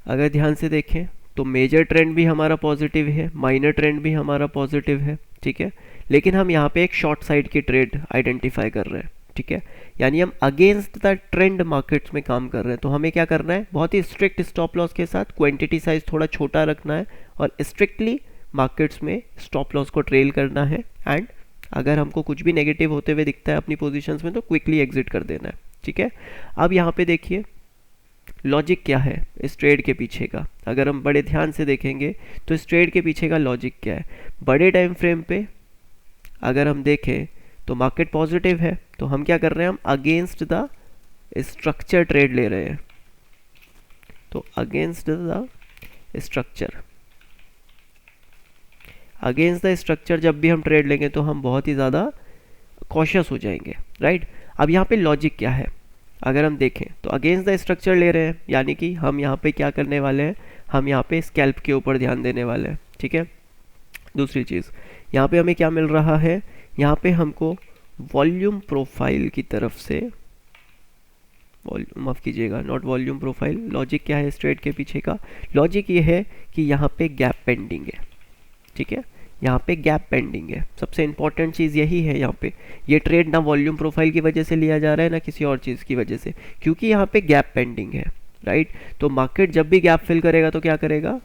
अगर ध्यान से देखें तो मेजर ट्रेंड भी हमारा पॉजिटिव है, माइनर ट्रेंड भी हमारा पॉजिटिव है, ठीक है। लेकिन हम यहाँ पे एक शॉर्ट साइड की ट्रेड आइडेंटिफाई कर रहे हैं, ठीक है। यानी हम अगेंस्ट द ट्रेंड मार्केट्स में काम कर रहे हैं। तो हमें क्या करना है, बहुत ही स्ट्रिक्ट स्टॉप लॉस के साथ क्वांटिटी साइज थोड़ा छोटा रखना है और स्ट्रिक्टली मार्केट्स में स्टॉप लॉस को ट्रेल करना है। एंड अगर हमको कुछ भी नेगेटिव होते हुए दिखता है अपनी पोजीशंस में तो क्विकली एग्जिट कर देना है, ठीक है। अब यहाँ पे देखिए लॉजिक क्या है इस ट्रेड के पीछे का, अगर हम बड़े ध्यान से देखेंगे तो इस ट्रेड के पीछे का लॉजिक क्या है। बड़े टाइम फ्रेम पे अगर हम देखें तो मार्केट पॉजिटिव है, तो हम क्या कर रहे हैं, हम अगेंस्ट द स्ट्रक्चर ट्रेड ले रहे हैं। तो अगेंस्ट द स्ट्रक्चर जब भी हम ट्रेड लेंगे तो हम बहुत ही ज़्यादा कॉशियस हो जाएंगे, राइट। अब यहाँ पे लॉजिक क्या है, अगर हम देखें तो अगेंस्ट द स्ट्रक्चर ले रहे हैं, यानी कि हम यहाँ पे क्या करने वाले हैं, हम यहाँ पे स्कैल्प के ऊपर ध्यान देने वाले हैं, ठीक है। दूसरी चीज़ यहाँ पे हमें क्या मिल रहा है, यहाँ पे हमको वॉल्यूम प्रोफाइल की तरफ से, माफ़ कीजिएगा, नॉट वॉल्यूम प्रोफाइल, लॉजिक क्या है इस ट्रेड के पीछे का, लॉजिक ये है कि यहाँ पे गैप पेंडिंग है, ठीक है। यहाँ पे गैप पेंडिंग है, सबसे इंपॉर्टेंट चीज़ यही है। यहाँ पे ये ट्रेड ना वॉल्यूम प्रोफाइल की वजह से लिया जा रहा है ना किसी और चीज़ की वजह से, क्योंकि यहाँ पे गैप पेंडिंग है, राइट। तो मार्केट जब भी गैप फिल करेगा तो क्या करेगा,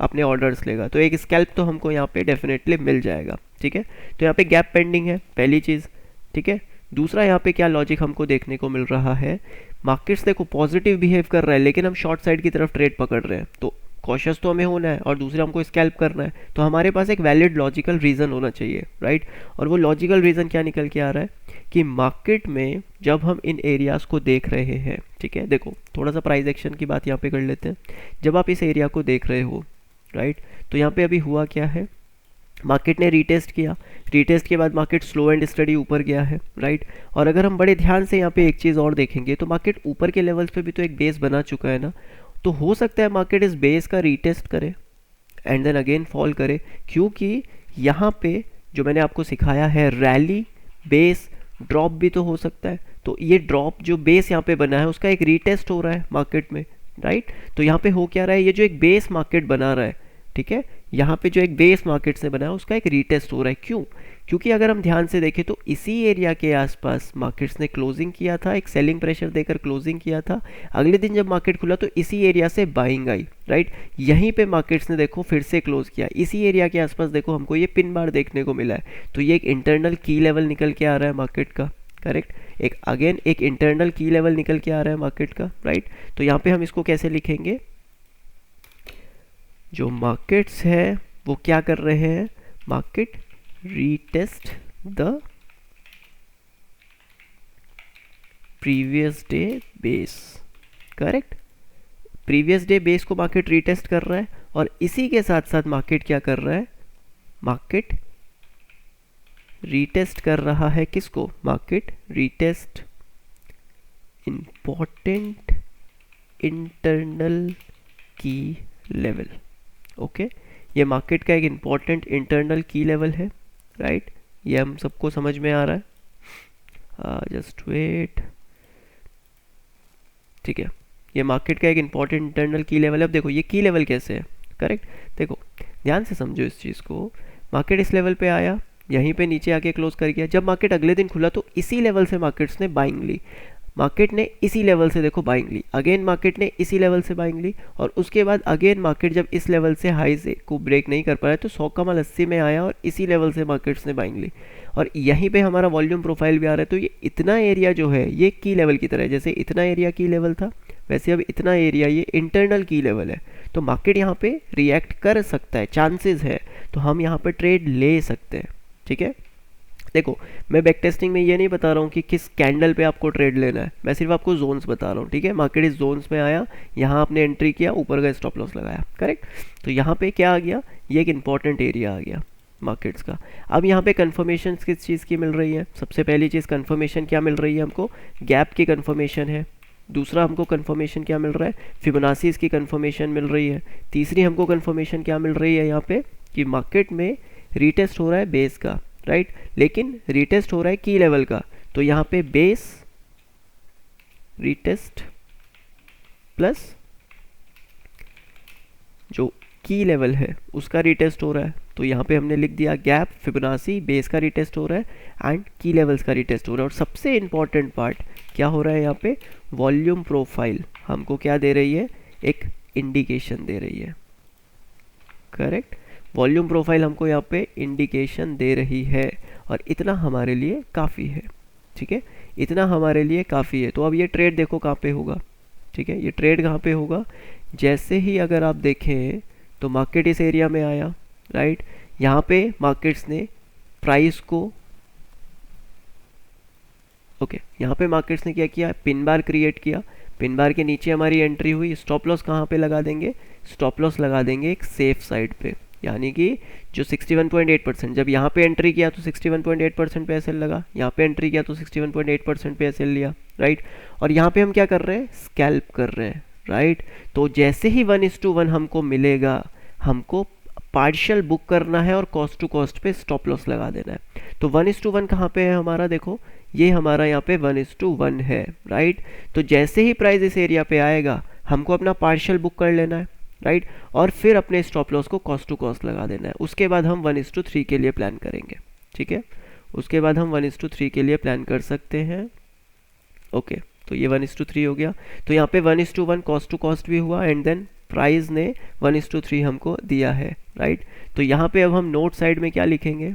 अपने ऑर्डर्स लेगा। तो एक स्कैल्प तो हमको यहाँ पे डेफिनेटली मिल जाएगा, ठीक है। तो यहाँ पे गैप पेंडिंग है पहली चीज़, ठीक है। दूसरा यहाँ पे क्या लॉजिक हमको देखने को मिल रहा है, मार्केट्स देखो पॉजिटिव बिहेव कर रहा है लेकिन हम शॉर्ट साइड की तरफ ट्रेड पकड़ रहे हैं, तो कॉशियस तो हमें होना है और दूसरा हमको स्कैल्प करना है। तो हमारे पास एक वैलिड लॉजिकल रीज़न होना चाहिए, राइट। और वो लॉजिकल रीज़न क्या निकल के आ रहा है कि मार्केट में जब हम इन एरियाज़ को देख रहे हैं, ठीक है, देखो थोड़ा सा प्राइस एक्शन की बात यहाँ पे कर लेते हैं। जब आप इस एरिया को देख रहे हो, राइट, तो यहाँ पे अभी हुआ क्या है, मार्केट ने रीटेस्ट किया, रीटेस्ट के बाद मार्केट स्लो एंड स्टडी ऊपर गया है, राइट। और अगर हम बड़े ध्यान से यहाँ पे एक चीज़ और देखेंगे तो मार्केट ऊपर के लेवल्स पे भी तो एक बेस बना चुका है ना, तो हो सकता है मार्केट इस बेस का रीटेस्ट करे एंड देन अगेन फॉल करे, क्योंकि यहाँ पे जो मैंने आपको सिखाया है रैली बेस ड्रॉप भी तो हो सकता है। तो ये ड्रॉप जो बेस यहाँ पे बना है उसका एक रीटेस्ट हो रहा है मार्केट में, राइट। तो यहाँ पे हो क्या रहा है, ये जो एक बेस मार्केट बना रहा है, ठीक है, यहाँ पे जो एक बेस मार्केट से बना है उसका एक रीटेस्ट हो रहा है। क्यों, क्योंकि अगर हम ध्यान से देखें तो इसी एरिया के आसपास मार्केट्स ने क्लोजिंग किया था, एक सेलिंग प्रेशर देकर क्लोजिंग किया था। अगले दिन जब मार्केट खुला तो इसी एरिया से बाइंग आई, राइट। यहीं पे मार्केट्स ने देखो फिर से क्लोज किया, इसी एरिया के आसपास देखो हमको ये पिन बार देखने को मिला है। तो ये एक इंटरनल की लेवल निकल के आ रहा है मार्केट का, करेक्ट, एक अगेन एक इंटरनल की लेवल निकल के आ रहा है मार्केट का, राइट। तो यहाँ पे हम इसको कैसे लिखेंगे, जो मार्केट्स है वो क्या कर रहे हैं, market retest the previous day base, correct. Previous day base को मार्केट रीटेस्ट कर रहा है और इसी के साथ साथ मार्केट क्या कर रहा है, मार्केट रीटेस्ट कर रहा है किसको, मार्केट रीटेस्ट इंपॉर्टेंट इंटरनल की लेवल, ओके। ये मार्केट का एक इंपॉर्टेंट इंटरनल की लेवल है, राइट। ये हम सबको समझ में आ रहा है, जस्ट वेट, ठीक है। ये मार्केट का एक इंपॉर्टेंट इंटरनल की लेवल है। अब देखो ये की लेवल कैसे है, करेक्ट, देखो ध्यान से समझो इस चीज़ को। मार्केट इस लेवल पे आया, यहीं पे नीचे आके क्लोज कर गया, जब मार्केट अगले दिन खुला तो इसी लेवल से मार्केट्स ने बाइंग ली, मार्केट ने इसी लेवल से देखो बाइंग ली, अगेन मार्केट ने इसी लेवल से बाइंग ली, और उसके बाद अगेन मार्केट जब इस लेवल से हाई से को ब्रेक नहीं कर पाया तो 100 का माल 80 में आया और इसी लेवल से मार्केट्स ने बाइंग ली, और यहीं पे हमारा वॉल्यूम प्रोफाइल भी आ रहा है। तो ये इतना एरिया जो है ये की लेवल की तरह है, जैसे इतना एरिया की लेवल था वैसे अब इतना एरिया ये इंटरनल की लेवल है। तो मार्केट यहाँ पे रिएक्ट कर सकता है, चांसेस है, तो हम यहाँ पे ट्रेड ले सकते हैं, ठीक है। देखो मैं बैक टेस्टिंग में ये नहीं बता रहा हूँ कि किस कैंडल पे आपको ट्रेड लेना है, मैं सिर्फ आपको जोन्स बता रहा हूँ, ठीक है। मार्केट इस जोन्स में आया, यहाँ आपने एंट्री किया, ऊपर का स्टॉप लॉस लगाया, करेक्ट। तो यहाँ पे क्या आ गया, ये एक इंपॉर्टेंट एरिया आ गया मार्केट्स का। अब यहाँ पे कंफर्मेशन किस चीज़ की मिल रही है, सबसे पहली चीज़ कंफर्मेशन क्या मिल रही है हमको, गैप की कंफर्मेशन है। दूसरा हमको कंफर्मेशन क्या मिल रहा है, फिबोनाची की कंफर्मेशन मिल रही है। तीसरी हमको कंफर्मेशन क्या मिल रही है यहाँ पे कि मार्केट में रीटेस्ट हो रहा है बेस का, राइट, लेकिन रीटेस्ट हो रहा है की लेवल का। तो यहाँ पे बेस रीटेस्ट प्लस जो की लेवल है उसका रीटेस्ट हो रहा है, तो यहाँ पे हमने लिख दिया गैप, फिबोनाची, बेस का रीटेस्ट हो रहा है एंड की लेवल्स का रीटेस्ट हो रहा है। और सबसे इम्पॉर्टेंट पार्ट क्या हो रहा है यहाँ पे, वॉल्यूम प्रोफाइल हमको क्या दे रही है, एक इंडिकेशन दे रही है। करेक्ट, वॉल्यूम प्रोफाइल हमको यहाँ पे इंडिकेशन दे रही है और इतना हमारे लिए काफ़ी है। ठीक है, इतना हमारे लिए काफ़ी है। तो अब ये ट्रेड देखो कहाँ पे होगा। ठीक है, ये ट्रेड कहाँ पे होगा, जैसे ही अगर आप देखें तो मार्केट इस एरिया में आया, राइट, यहाँ पे मार्केट्स ने प्राइस को यहाँ पे मार्केट्स ने क्या किया, पिन बार क्रिएट किया, पिन बार के नीचे हमारी एंट्री हुई। स्टॉप लॉस कहाँ पे लगा देंगे, स्टॉप लॉस लगा देंगे एक सेफ साइड पे, यानी कि जो 61.8%, जब यहाँ पे एंट्री किया तो 61.8% पे एसएल लगा, यहाँ पे एंट्री किया तो 61.8% पे एसएल लिया, राइट। और यहाँ पे हम क्या कर रहे हैं, स्कैल्प कर रहे हैं, राइट। तो जैसे ही 1:1 हमको मिलेगा, हमको पार्शियल बुक करना है और कॉस्ट टू कॉस्ट पे स्टॉप लॉस लगा देना है। तो 1:1 कहाँ पे है हमारा, देखो ये हमारा यहाँ पे 1:1 है, राइट। तो जैसे ही प्राइस इस एरिया पे आएगा, हमको अपना पार्शियल बुक कर लेना है, राइट, और फिर अपने स्टॉप लॉस को कॉस्ट टू कॉस्ट लगा देना है। उसके बाद हम 1:3 के लिए प्लान करेंगे। ठीक है, उसके बाद हम 1:3 के लिए प्लान कर सकते हैं। ओके, तो ये 1:3 हो गया। तो यहाँ पे 1:1 कॉस्ट टू कॉस्ट भी हुआ एंड देन प्राइस ने 1:3 हमको दिया है, राइट। तो यहाँ पे अब हम नोट साइड में क्या लिखेंगे,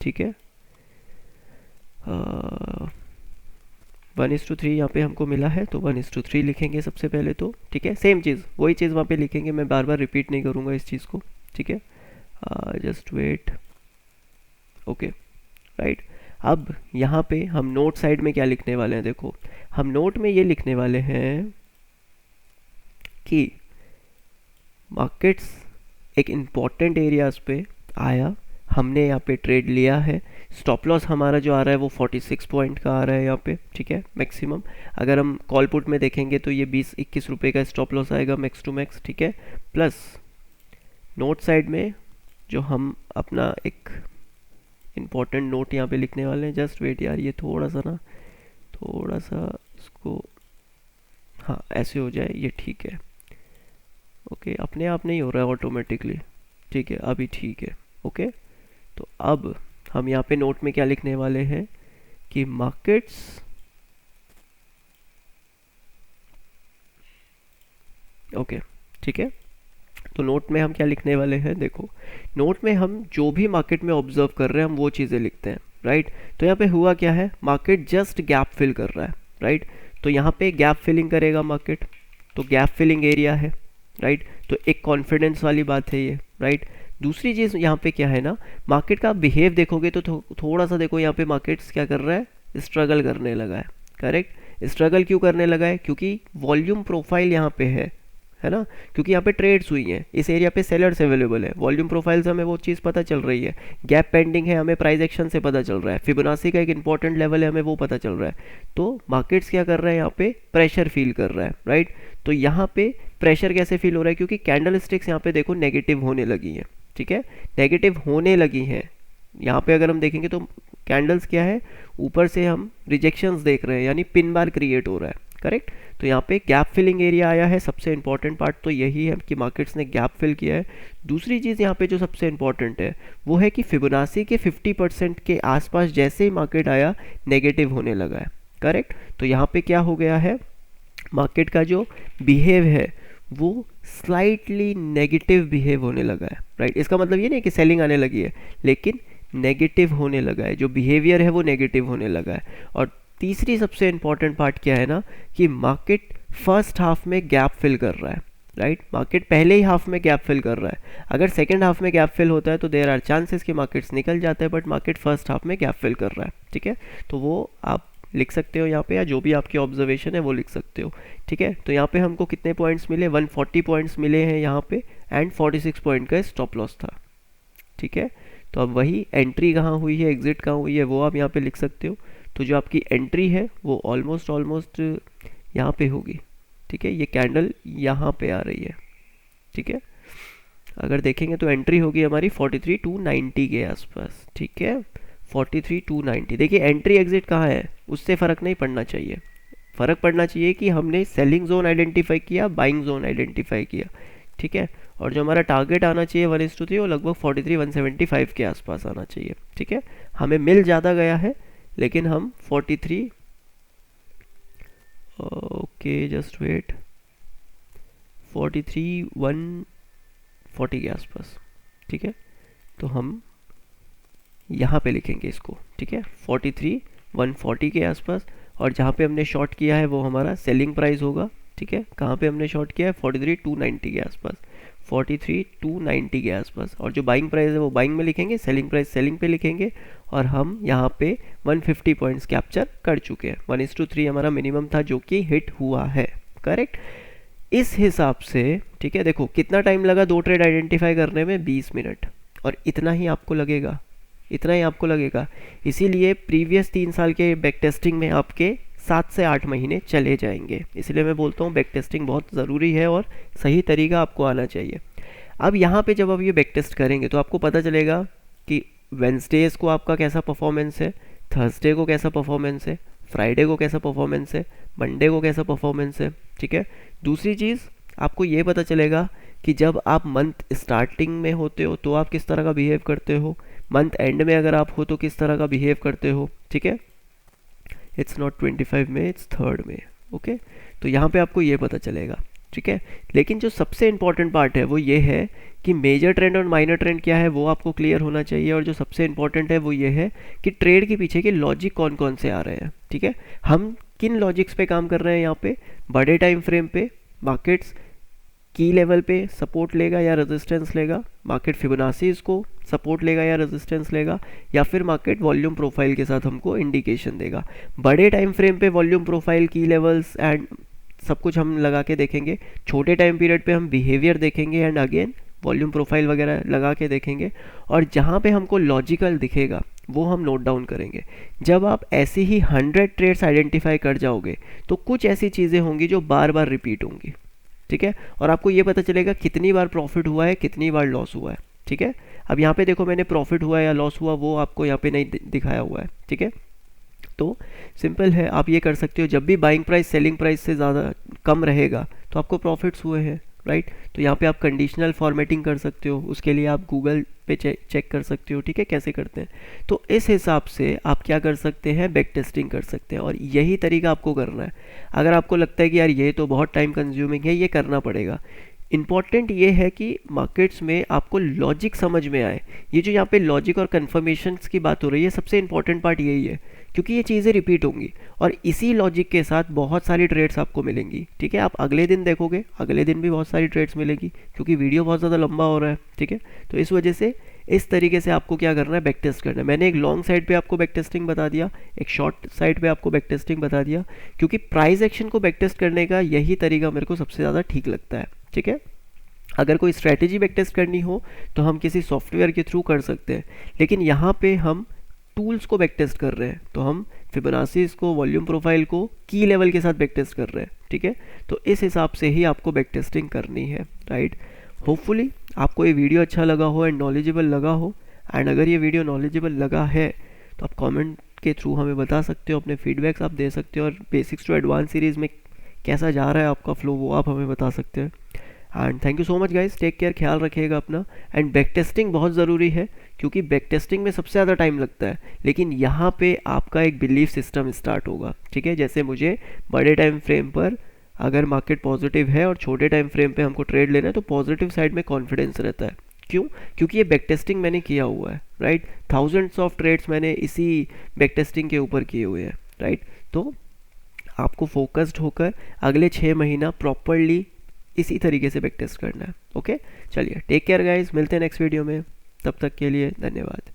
ठीक है, 1:3 यहाँ पे हमको मिला है, तो 1:3 लिखेंगे सबसे पहले तो। ठीक है, सेम चीज़, वही चीज़ वहाँ पे लिखेंगे, मैं बार बार रिपीट नहीं करूँगा इस चीज़ को। ठीक है, जस्ट वेट। Okay, right. अब यहाँ पे हम नोट साइड में क्या लिखने वाले हैं, देखो हम नोट में ये लिखने वाले हैं कि मार्केट्स एक इम्पॉर्टेंट एरियाज पे आया, हमने यहाँ पे ट्रेड लिया है, स्टॉप लॉस हमारा जो आ रहा है वो 46 पॉइंट का आ रहा है यहाँ पे। ठीक है, मैक्सिमम अगर हम कॉल पुट में देखेंगे तो ये 20-21 रुपये का स्टॉप लॉस आएगा मैक्स टू मैक्स। ठीक है, प्लस नोट साइड में जो हम अपना एक इम्पॉर्टेंट नोट यहाँ पे लिखने वाले हैं, जस्ट वेट यार, ये थोड़ा सा इसको, हाँ ऐसे हो जाए, ये ठीक है। ओके, अपने आप नहीं हो रहा है ऑटोमेटिकली। ठीक है, अभी ठीक है। ओके, तो अब हम यहाँ पे नोट में क्या लिखने वाले हैं कि मार्केट्स ओके, ठीक है। तो नोट में हम क्या लिखने वाले हैं, देखो नोट में हम जो भी मार्केट में ऑब्जर्व कर रहे हैं हम वो चीज़ें लिखते हैं, राइट। तो यहाँ पे हुआ क्या है, मार्केट जस्ट गैप फिल कर रहा है, राइट। तो यहाँ पे गैप फिलिंग करेगा मार्केट, तो गैप फिलिंग एरिया है, राइट। तो एक कॉन्फिडेंस वाली बात है ये, राइट। दूसरी चीज़ यहाँ पे क्या है ना, मार्केट का बिहेव देखोगे तो थोड़ा सा देखो, यहाँ पे मार्केट्स क्या कर रहा है, स्ट्रगल करने लगा है। करेक्ट, स्ट्रगल क्यों करने लगा है, क्योंकि वॉल्यूम प्रोफाइल यहाँ पे है ना, क्योंकि यहाँ पे ट्रेड्स हुई हैं, इस एरिया पे सेलर्स अवेलेबल है, वॉल्यूम प्रोफाइल से हमें वो चीज़ पता चल रही है, गैप पेंडिंग है हमें प्राइस एक्शन से पता चल रहा है, फिबोनाची का एक इंपॉर्टेंट लेवल है हमें वो पता चल रहा है। तो मार्केट्स क्या कर रहे हैं, यहाँ पे प्रेशर फील कर रहा है, राइट। तो यहाँ पे प्रेशर कैसे फील हो रहा है, क्योंकि कैंडल स्टिक्स यहाँ पे देखो नेगेटिव होने लगी हैं। ठीक है, नेगेटिव होने लगी हैं। यहाँ पे अगर हम देखेंगे तो कैंडल्स क्या है, ऊपर से हम रिजेक्शंस देख रहे हैं, यानी पिन बार क्रिएट हो रहा है। करेक्ट, तो यहाँ पे गैप फिलिंग एरिया आया है। सबसे इंपॉर्टेंट पार्ट तो यही है कि मार्केट्स ने गैप फिल किया है। दूसरी चीज़ यहाँ पे जो सबसे इंपॉर्टेंट है वो है कि फिबोनाची के 50% के आसपास जैसे ही मार्केट आया नेगेटिव होने लगा है। करेक्ट, तो यहाँ पे क्या हो गया है, मार्केट का जो बिहेव है वो स्लाइटली नेगेटिव बिहेव होने लगा है, राइट। इसका मतलब ये नहीं कि सेलिंग आने लगी है, लेकिन नेगेटिव होने लगा है, जो बिहेवियर है वो नेगेटिव होने लगा है। और तीसरी सबसे इंपॉर्टेंट पार्ट क्या है ना, कि मार्केट फर्स्ट हाफ में गैप फिल कर रहा है, राइट। मार्केट पहले ही हाफ में गैप फिल कर रहा है। अगर सेकंड हाफ में गैप फिल होता है तो देयर आर चांसेस कि मार्केट्स निकल जाते हैं, बट मार्केट फर्स्ट हाफ में गैप फिल कर रहा है। ठीक है, तो वो आप लिख सकते हो यहाँ पे, या जो भी आपकी ऑब्जर्वेशन है वो लिख सकते हो। ठीक है, तो यहाँ पे हमको कितने पॉइंट्स मिले, 140 पॉइंट्स मिले हैं यहाँ पे, एंड 46 पॉइंट का स्टॉप लॉस था। ठीक है, तो अब वही एंट्री कहाँ हुई है, एग्जिट कहाँ हुई है, वो आप यहाँ पे लिख सकते हो। तो जो आपकी एंट्री है वो ऑलमोस्ट यहाँ पे होगी। ठीक है, ये कैंडल यहाँ पे आ रही है। ठीक है, अगर देखेंगे तो एंट्री होगी हमारी 43,290 के आसपास। ठीक है, 43,290। देखिए एंट्री एग्जिट कहाँ है उससे फ़र्क नहीं पड़ना चाहिए, फ़र्क पड़ना चाहिए कि हमने सेलिंग जोन आइडेंटिफाई किया, बाइंग जोन आइडेंटिफाई किया, ठीक है। और जो हमारा टारगेट आना चाहिए 1:3 वो लगभग 43,175 के आसपास आना चाहिए, ठीक है। हमें मिल ज़्यादा गया है लेकिन हम 43, ओके जस्ट वेट, 43,140 के आसपास, ठीक है। तो हम यहाँ पे लिखेंगे इसको, ठीक है, 43,140 के आसपास। और जहाँ पे हमने शॉर्ट किया है वो हमारा सेलिंग प्राइस होगा, ठीक है। कहाँ पे हमने शॉर्ट किया है 43,290 के आसपास, 43,290 के आसपास। और जो बाइंग प्राइस है वो बाइंग में लिखेंगे, सेलिंग प्राइस सेलिंग पे लिखेंगे। और हम यहाँ पे 150 पॉइंट्स कैप्चर कर चुके हैं। 1:3 हमारा मिनिमम था जो कि हिट हुआ है, करेक्ट। इस हिसाब से, ठीक है, देखो कितना टाइम लगा 2 ट्रेड आइडेंटिफाई करने में, 20 मिनट। और इतना ही आपको लगेगा, इतना ही आपको लगेगा। इसीलिए प्रीवियस 3 साल के बैक टेस्टिंग में आपके 7 से 8 महीने चले जाएंगे। इसलिए मैं बोलता हूँ बैक टेस्टिंग बहुत ज़रूरी है और सही तरीका आपको आना चाहिए। अब यहाँ पे जब आप ये बैक टेस्ट करेंगे तो आपको पता चलेगा कि वेंसडेज़ को आपका कैसा परफॉर्मेंस है, थर्सडे को कैसा परफॉर्मेंस है, फ्राइडे को कैसा परफॉर्मेंस है, मंडे को कैसा परफॉर्मेंस है, ठीक है। दूसरी चीज़ आपको ये पता चलेगा कि जब आप मंथ स्टार्टिंग में होते हो तो आप किस तरह का बिहेव करते हो, मंथ एंड में अगर आप हो तो किस तरह का बिहेव करते हो, ठीक है। इट्स नॉट 25 में, इट्स 3rd में, ओके। तो यहाँ पे आपको ये पता चलेगा, ठीक है। लेकिन जो सबसे इंपॉर्टेंट पार्ट है वो ये है कि मेजर ट्रेंड और माइनर ट्रेंड क्या है वो आपको क्लियर होना चाहिए। और जो सबसे इंपॉर्टेंट है वो ये है कि ट्रेड के पीछे के लॉजिक कौन कौन से आ रहे हैं, ठीक है। हम किन लॉजिक्स पे काम कर रहे हैं यहाँ पे, बड़े टाइम फ्रेम पे मार्केट्स की लेवल पे सपोर्ट लेगा या रेजिस्टेंस लेगा, मार्केट फिबोनाची को सपोर्ट लेगा या रेजिस्टेंस लेगा, या फिर मार्केट वॉल्यूम प्रोफाइल के साथ हमको इंडिकेशन देगा। बड़े टाइम फ्रेम पे वॉल्यूम प्रोफाइल, की लेवल्स एंड सब कुछ हम लगा के देखेंगे। छोटे टाइम पीरियड पे हम बिहेवियर देखेंगे एंड अगेन वॉल्यूम प्रोफाइल वगैरह लगा के देखेंगे। और जहाँ पे हमको लॉजिकल दिखेगा वो हम नोट डाउन करेंगे। जब आप ऐसी ही 100 ट्रेड्स आइडेंटिफाई कर जाओगे तो कुछ ऐसी चीज़ें होंगी जो बार बार रिपीट होंगी, ठीक है। और आपको ये पता चलेगा कितनी बार प्रॉफिट हुआ है, कितनी बार लॉस हुआ है, ठीक है। अब यहाँ पे देखो मैंने प्रॉफिट हुआ या लॉस हुआ वो आपको यहाँ पे नहीं दिखाया हुआ है, ठीक है। तो सिंपल है, आप ये कर सकते हो जब भी बाइंग प्राइस सेलिंग प्राइस से ज़्यादा कम रहेगा तो आपको प्रॉफिट्स हुए हैं, राइट। तो यहाँ पे आप कंडीशनल फॉर्मेटिंग कर सकते हो, उसके लिए आप गूगल पे चेक कर सकते हो, ठीक है, कैसे करते हैं। तो इस हिसाब से आप क्या कर सकते हैं, बैक टेस्टिंग कर सकते हैं। और यही तरीका आपको करना है। अगर आपको लगता है कि यार ये तो बहुत टाइम कंज्यूमिंग है, ये करना पड़ेगा, इम्पॉर्टेंट ये है कि मार्केट्स में आपको लॉजिक समझ में आए। ये जो यहाँ पे लॉजिक और कन्फर्मेशंस की बात हो रही है, सबसे इंपॉर्टेंट पार्ट यही है, क्योंकि ये चीज़ें रिपीट होंगी और इसी लॉजिक के साथ बहुत सारी ट्रेड्स आपको मिलेंगी, ठीक है। आप अगले दिन देखोगे, अगले दिन भी बहुत सारी ट्रेड्स मिलेगी, क्योंकि वीडियो बहुत ज़्यादा लंबा हो रहा है, ठीक है। तो इस वजह से इस तरीके से आपको क्या करना है, बैक टेस्ट करना है। मैंने एक लॉन्ग साइड पे आपको बैक टेस्टिंग बता दिया, एक शॉर्ट साइड पे आपको बैक टेस्टिंग बता दिया, क्योंकि प्राइस एक्शन को बैक टेस्ट करने का यही तरीका मेरे को सबसे ज़्यादा ठीक लगता है, ठीक है। अगर कोई स्ट्रैटेजी बैक टेस्ट करनी हो तो हम किसी सॉफ्टवेयर के थ्रू कर सकते हैं, लेकिन यहाँ पे हम टूल्स को बैक टेस्ट कर रहे हैं, तो हम फिबोनाची को, वॉल्यूम प्रोफाइल को की लेवल के साथ बैक टेस्ट कर रहे हैं, ठीक है। तो इस हिसाब से ही आपको बैक टेस्टिंग करनी है, राइट। होपफुली आपको ये वीडियो अच्छा लगा हो एंड नॉलेजेबल लगा हो। एंड अगर ये वीडियो नॉलेजेबल लगा है तो आप कमेंट के थ्रू हमें बता सकते हो, अपने फीडबैक्स आप दे सकते हो, और बेसिक्स टू एडवांस सीरीज़ में कैसा जा रहा है आपका फ्लो वो आप हमें बता सकते हैं। And thank you so much guys, take care, ख्याल रखिएगा अपना। एंड बैक टेस्टिंग बहुत ज़रूरी है, क्योंकि बैक टेस्टिंग में सबसे ज़्यादा टाइम लगता है, लेकिन यहाँ पे आपका एक बिलीफ सिस्टम स्टार्ट होगा, ठीक है। जैसे मुझे बड़े टाइम फ्रेम पर अगर मार्केट पॉजिटिव है और छोटे टाइम फ्रेम पे हमको ट्रेड लेना है तो पॉजिटिव साइड में कॉन्फिडेंस रहता है। क्यों? क्योंकि ये बैक टेस्टिंग मैंने किया हुआ है, राइट। थाउजेंड्स ऑफ ट्रेड्स मैंने इसी बैक टेस्टिंग के ऊपर किए हुए हैं, राइट। तो आपको फोकस्ड होकर अगले 6 महीना प्रॉपरली इसी तरीके से बैक टेस्ट करना है, ओके। चलिए टेक केयर गाइस, मिलते हैं नेक्स्ट वीडियो में, तब तक के लिए धन्यवाद।